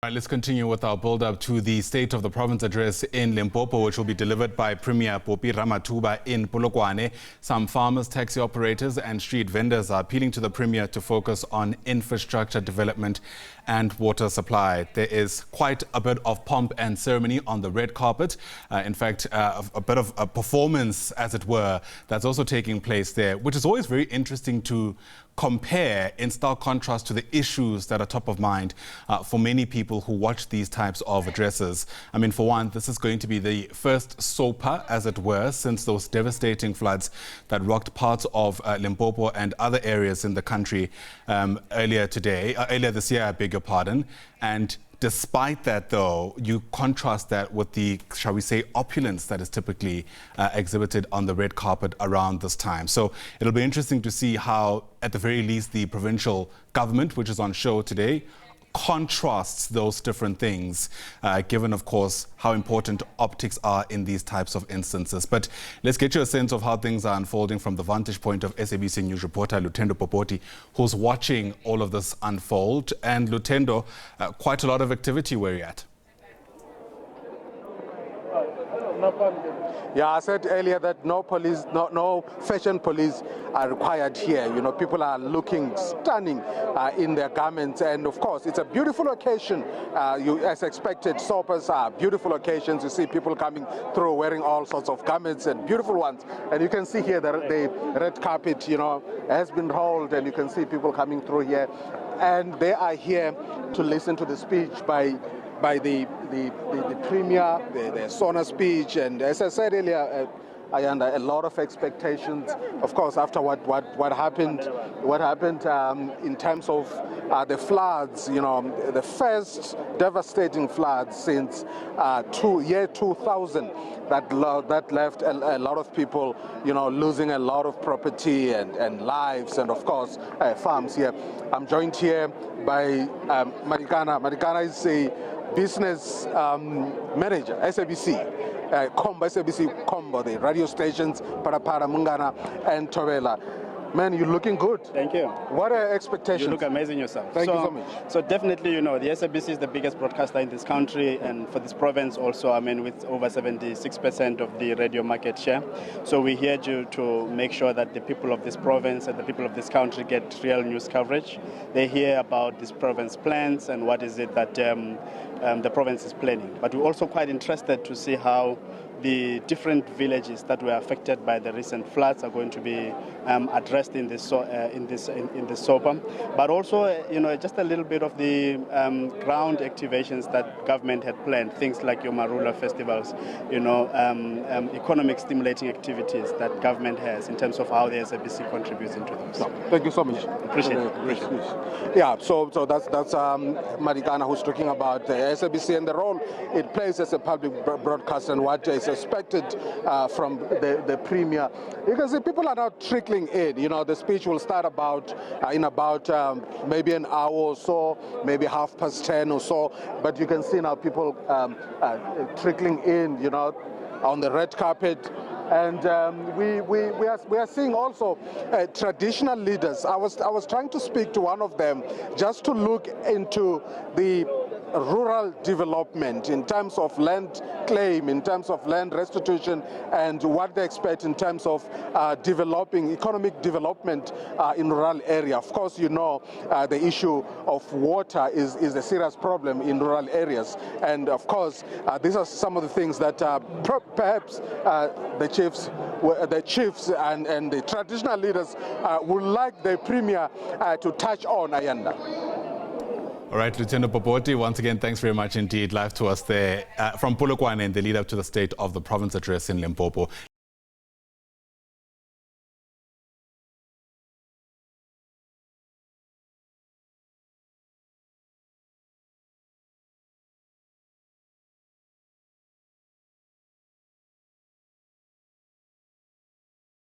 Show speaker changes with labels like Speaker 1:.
Speaker 1: All right, let's continue with our build-up to the State of the Province address in Limpopo, which will be delivered by Premier Phophi Ramathuba in Polokwane. Some farmers, taxi operators and street vendors are appealing to the Premier to focus on infrastructure development and water supply. There is quite a bit of pomp and ceremony on the red carpet. In fact, a bit of a performance, as it were, that's also taking place there, which is always very interesting to compare in stark contrast to the issues that are top of mind for many people who watch these types of addresses. I mean, for one, this is going to be the first SOPA, as it were, since those devastating floods that rocked parts of Limpopo and other areas in the country earlier this year, I beg your pardon. And despite that, though, you contrast that with the, shall we say, opulence that is typically exhibited on the red carpet around this time. So it'll be interesting to see how, at the very least, the provincial government, which is on show today, contrasts those different things, given, of course, how important optics are in these types of instances. But let's get you a sense of how things are unfolding from the vantage point of SABC News reporter Lutendo, Bobodi, who's watching all of this unfold. And Lutendo, quite a lot of activity where you're at.
Speaker 2: Yeah, I said earlier that no police, no fashion police are required here. You know, people are looking stunning in their garments, and of course, it's a beautiful occasion. As expected, SOPAs are beautiful occasions. You see people coming through wearing all sorts of garments and beautiful ones, and you can see here the red carpet, you know, has been rolled, and you can see people coming through here, and they are here to listen to the speech by the Premier, the SONA speech, and as I said earlier, under a lot of expectations, of course, after what happened in terms of the floods, you know, the first devastating floods since year 2000 that left a lot of people, you know, losing a lot of property and lives, and of course farms here. I'm joined here by Marikana. Marikana is a business manager, SABC. SABC Combo, the radio stations, Parapara, Mungana, and Tobela. Man, you're looking good.
Speaker 3: Thank you.
Speaker 2: What are expectations?
Speaker 3: You look amazing yourself.
Speaker 2: Thank you so much.
Speaker 3: So definitely, you know, the SABC is the biggest broadcaster in this country, and for this province also, I mean, with over 76% of the radio market share. So we're here to make sure that the people of this province and the people of this country get real news coverage. They hear about this province plans and what is it that the province is planning. But we're also quite interested to see how the different villages that were affected by the recent floods are going to be addressed in this SOPA, but also, you know, just a little bit of the ground activations that government had planned, things like your Marula festivals, you know, economic stimulating activities that government has in terms of how the SABC contributes into those.
Speaker 2: No, thank you so much.
Speaker 3: Appreciate it.
Speaker 2: Yeah, so that's Marikana, who's talking about the SABC and the role it plays as a public broadcaster and what is expected from the Premier. You can see people are now trickling in. You know, the speech will start in about maybe an hour or so, maybe 10:30 or so. But you can see now people trickling in, you know, on the red carpet. And we are seeing also traditional leaders. I was trying to speak to one of them just to look into the rural development in terms of land claim, in terms of land restitution, and what they expect in terms of developing economic development in rural area. Of course, you know, the issue of water is a serious problem in rural areas, and of course these are some of the things that perhaps the chiefs and the traditional leaders would like the Premier to touch on, Ayanda.
Speaker 1: All right, Lieutenant Bobodi, once again, thanks very much indeed. Live to us there from Polokwane in the lead up to the State of the Province address in Limpopo.